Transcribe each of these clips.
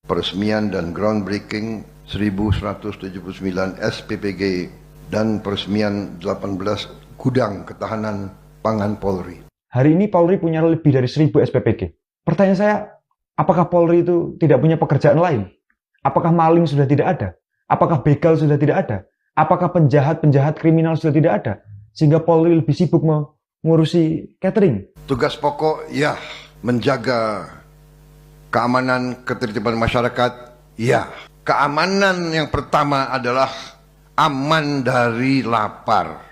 peresmian dan groundbreaking 1179 SPPG dan peresmian 18 gudang ketahanan pangan Polri. Hari ini Polri punya lebih dari 1000 SPPG. Pertanyaan saya, apakah Polri itu tidak punya pekerjaan lain? Apakah maling sudah tidak ada? Apakah begal sudah tidak ada? Apakah penjahat-penjahat kriminal sudah tidak ada? Sehingga Polri lebih sibuk mengurusi catering. Tugas pokok, ya, menjaga keamanan ketertiban masyarakat, ya. Keamanan yang pertama adalah aman dari lapar.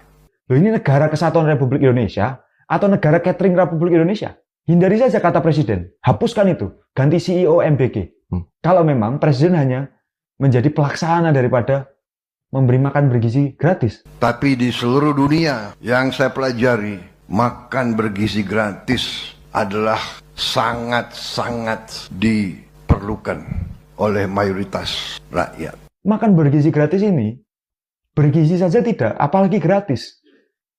Loh, ini negara kesatuan Republik Indonesia atau negara catering Republik Indonesia? Hindari saja kata presiden. Hapuskan itu. Ganti CEO MBG. Kalau memang presiden hanya menjadi pelaksana daripada memberi makan bergizi gratis. Tapi di seluruh dunia yang saya pelajari, makan bergizi gratis adalah sangat-sangat diperlukan oleh mayoritas rakyat. Makan bergizi gratis ini, bergizi saja tidak, apalagi gratis.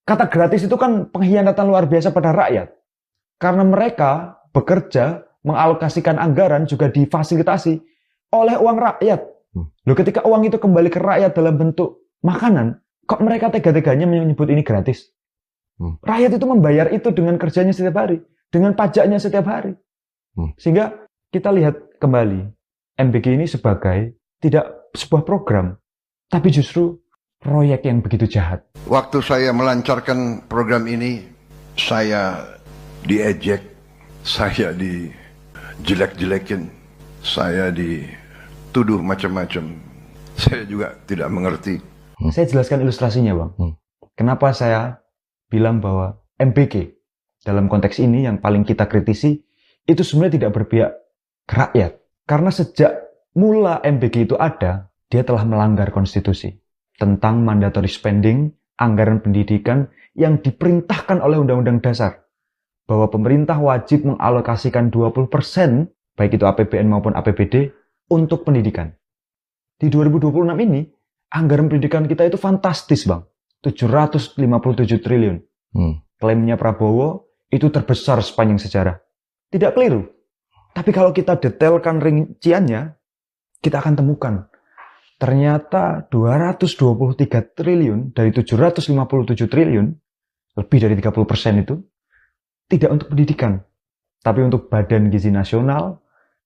Kata gratis itu kan pengkhianatan luar biasa pada rakyat. Karena mereka bekerja, mengalokasikan anggaran juga difasilitasi oleh uang rakyat. Loh, ketika uang itu kembali ke rakyat dalam bentuk makanan, kok mereka tega-teganya menyebut ini gratis? Rakyat itu membayar itu dengan kerjanya setiap hari, dengan pajaknya setiap hari. Sehingga kita lihat kembali, MBG ini sebagai tidak sebuah program, tapi justru proyek yang begitu jahat. Waktu saya melancarkan program ini, saya diejek, saya dijelek-jelekin, saya dituduh macam-macam. Saya juga tidak mengerti. Saya jelaskan ilustrasinya, Bang. Kenapa saya bilang bahwa MBG dalam konteks ini yang paling kita kritisi itu sebenarnya tidak berpihak ke rakyat. Karena sejak mula MBG itu ada, dia telah melanggar konstitusi tentang mandatory spending, anggaran pendidikan yang diperintahkan oleh Undang-Undang Dasar bahwa pemerintah wajib mengalokasikan 20%, baik itu APBN maupun APBD, untuk pendidikan. Di 2026 ini, anggaran pendidikan kita itu fantastis, Bang. 757 triliun. Klaimnya Prabowo itu terbesar sepanjang sejarah. Tidak keliru. Tapi kalau kita detailkan rinciannya, kita akan temukan ternyata 223 triliun dari 757 triliun, lebih dari 30% itu, tidak untuk pendidikan, tapi untuk Badan Gizi Nasional,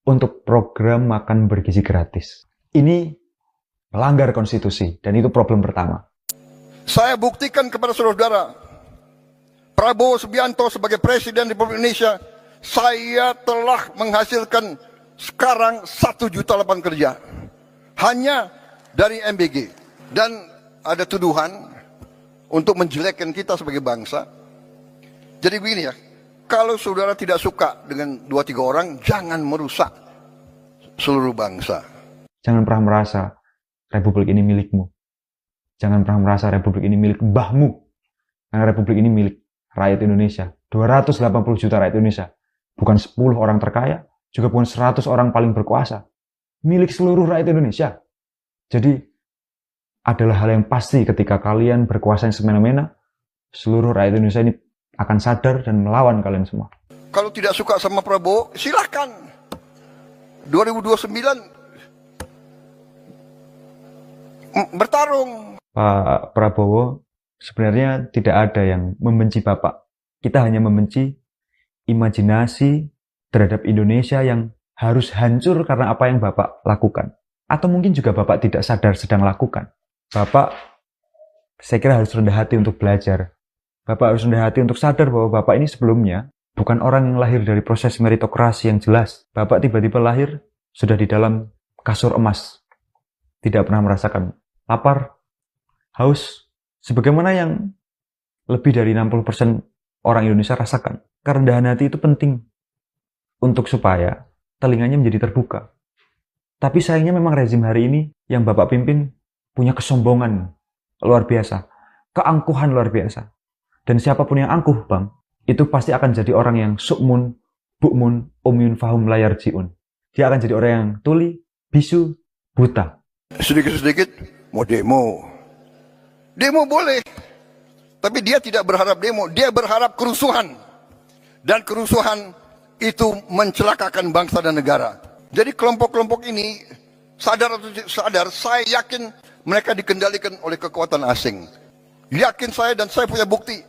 untuk program makan bergizi gratis. Ini melanggar konstitusi, dan itu problem pertama. Saya buktikan kepada saudara-saudara, Prabowo Subianto sebagai Presiden Republik Indonesia, saya telah menghasilkan sekarang 1 juta lapangan kerja. Hanya dari MBG. Dan ada tuduhan untuk menjelekkan kita sebagai bangsa. Jadi begini ya, kalau saudara tidak suka dengan 2-3 orang, jangan merusak seluruh bangsa. Jangan pernah merasa Republik ini milikmu. Jangan pernah merasa Republik ini milik mbahmu. Karena Republik ini milik rakyat Indonesia. 280 juta rakyat Indonesia. Bukan 10 orang terkaya, juga bukan 100 orang paling berkuasa. Milik seluruh rakyat Indonesia. Jadi, adalah hal yang pasti ketika kalian berkuasa yang semena-mena, seluruh rakyat Indonesia ini akan sadar dan melawan kalian semua. Kalau tidak suka sama Prabowo, silahkan. 2029 bertarung. Pak Prabowo sebenarnya tidak ada yang membenci Bapak. Kita hanya membenci imajinasi terhadap Indonesia yang harus hancur karena apa yang Bapak lakukan. Atau mungkin juga Bapak tidak sadar sedang lakukan. Bapak, saya kira harus rendah hati untuk belajar. Bapak harus rendah hati untuk sadar bahwa Bapak ini sebelumnya bukan orang yang lahir dari proses meritokrasi yang jelas. Bapak tiba-tiba lahir sudah di dalam kasur emas. Tidak pernah merasakan lapar, haus, sebagaimana yang lebih dari 60% orang Indonesia rasakan. Kerendahan hati itu penting untuk supaya telinganya menjadi terbuka. Tapi sayangnya memang rezim hari ini yang Bapak pimpin punya kesombongan luar biasa, keangkuhan luar biasa. Dan siapapun yang angkuh, Bang, itu pasti akan jadi orang yang sukmun, bukmun, umyun fahum layar jiun. Dia akan jadi orang yang tuli, bisu, buta. Sedikit-sedikit mau demo. Demo boleh. Tapi dia tidak berharap demo, dia berharap kerusuhan. Dan kerusuhan itu mencelakakan bangsa dan negara. Jadi kelompok-kelompok ini sadar atau tidak sadar, saya yakin mereka dikendalikan oleh kekuatan asing. Yakin saya dan saya punya bukti.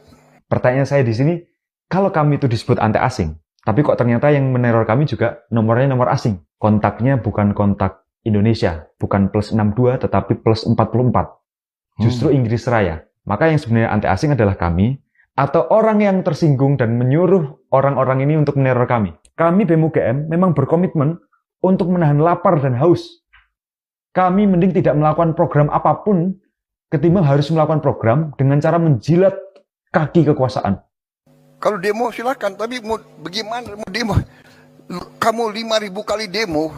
Pertanyaan saya di sini, kalau kami itu disebut anti asing, tapi kok ternyata yang meneror kami juga nomornya nomor asing. Kontaknya bukan kontak Indonesia, bukan +62 tetapi +44. Justru Inggris Raya. Maka yang sebenarnya anti asing adalah kami, atau orang yang tersinggung dan menyuruh orang-orang ini untuk meneror kami. Kami BEM UGM memang berkomitmen untuk menahan lapar dan haus. Kami mending tidak melakukan program apapun ketimbang harus melakukan program dengan cara menjilat kaki kekuasaan. Kalau demo silakan, tapi mau bagaimana mau demo? Kamu 5.000 kali demo,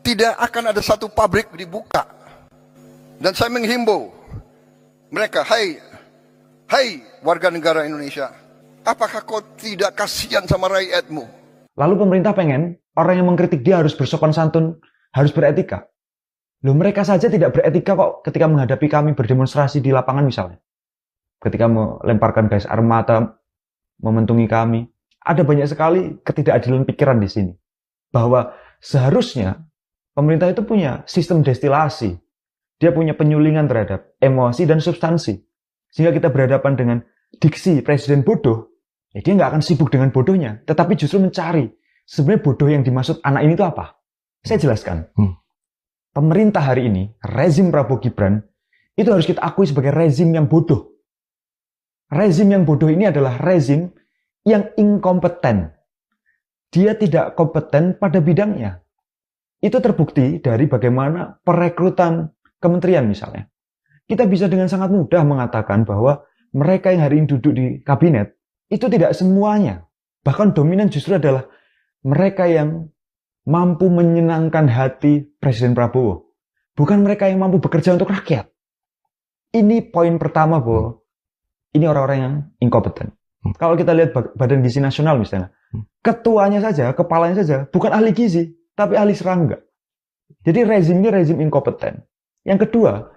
tidak akan ada satu pabrik dibuka. Dan saya menghimbau mereka, hai warga negara Indonesia, apakah kau tidak kasihan sama rakyatmu? Lalu pemerintah pengen orang yang mengkritik dia harus bersopan santun, harus beretika. Loh, mereka saja tidak beretika kok ketika menghadapi kami berdemonstrasi di lapangan misalnya. Ketika melemparkan gas air mata, mementungi kami. Ada banyak sekali ketidakadilan pikiran di sini. Bahwa seharusnya pemerintah itu punya sistem destilasi. Dia punya penyulingan terhadap emosi dan substansi. Sehingga kita berhadapan dengan diksi presiden bodoh, ya dia nggak akan sibuk dengan bodohnya, tetapi justru mencari sebenarnya bodoh yang dimaksud anak ini itu apa. Saya jelaskan. Pemerintah hari ini, rezim Prabowo Gibran, itu harus kita akui sebagai rezim yang bodoh. Rezim yang bodoh ini adalah rezim yang inkompeten. Dia tidak kompeten pada bidangnya. Itu terbukti dari bagaimana perekrutan kementerian misalnya. Kita bisa dengan sangat mudah mengatakan bahwa mereka yang hari ini duduk di kabinet, itu tidak semuanya. Bahkan dominan justru adalah mereka yang mampu menyenangkan hati Presiden Prabowo. Bukan mereka yang mampu bekerja untuk rakyat. Ini poin pertama bahwa ini orang-orang yang inkompeten. Kalau kita lihat Badan Gizi Nasional misalnya, ketuanya saja, kepalanya saja, bukan ahli gizi, tapi ahli serangga. Jadi rezim ini rezim inkompeten. Yang kedua,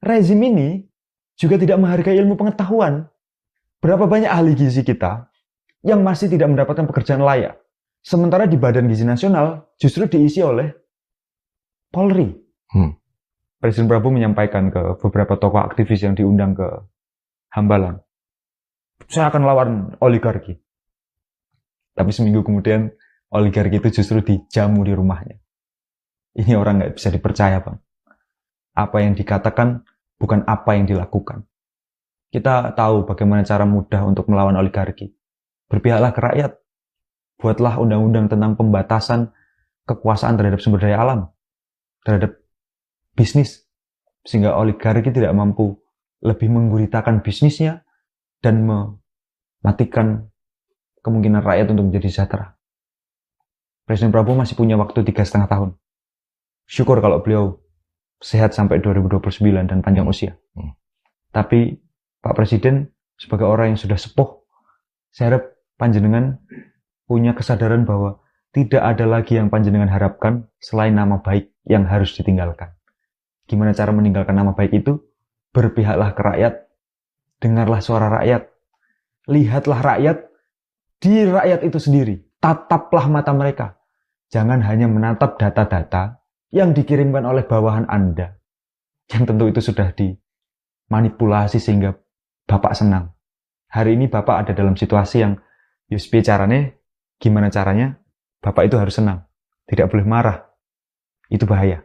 rezim ini juga tidak menghargai ilmu pengetahuan. Berapa banyak ahli gizi kita yang masih tidak mendapatkan pekerjaan layak. Sementara di Badan Gizi Nasional justru diisi oleh Polri. Presiden Prabowo menyampaikan ke beberapa tokoh aktivis yang diundang ke Hambalang, saya akan lawan oligarki. Tapi seminggu kemudian oligarki itu justru dijamu di rumahnya. Ini orang nggak bisa dipercaya, Bang. Apa yang dikatakan bukan apa yang dilakukan. Kita tahu bagaimana cara mudah untuk melawan oligarki. Berpihaklah ke rakyat. Buatlah undang-undang tentang pembatasan kekuasaan terhadap sumber daya alam, terhadap bisnis, sehingga oligarki tidak mampu lebih mengguritakan bisnisnya dan mematikan kemungkinan rakyat untuk menjadi sejahtera. Presiden Prabowo masih punya waktu 3,5 tahun. Syukur kalau beliau sehat sampai 2029 dan panjang usia. Tapi Pak Presiden sebagai orang yang sudah sepuh, saya harap panjenengan punya kesadaran bahwa tidak ada lagi yang panjenengan harapkan selain nama baik yang harus ditinggalkan. Gimana cara meninggalkan nama baik itu? Berpihaklah ke rakyat, dengarlah suara rakyat, lihatlah rakyat di rakyat itu sendiri, tataplah mata mereka. Jangan hanya menatap data-data yang dikirimkan oleh bawahan Anda, yang tentu itu sudah dimanipulasi sehingga Bapak senang. Hari ini Bapak ada dalam situasi yang gimana caranya Bapak itu harus senang, tidak boleh marah. Itu bahaya.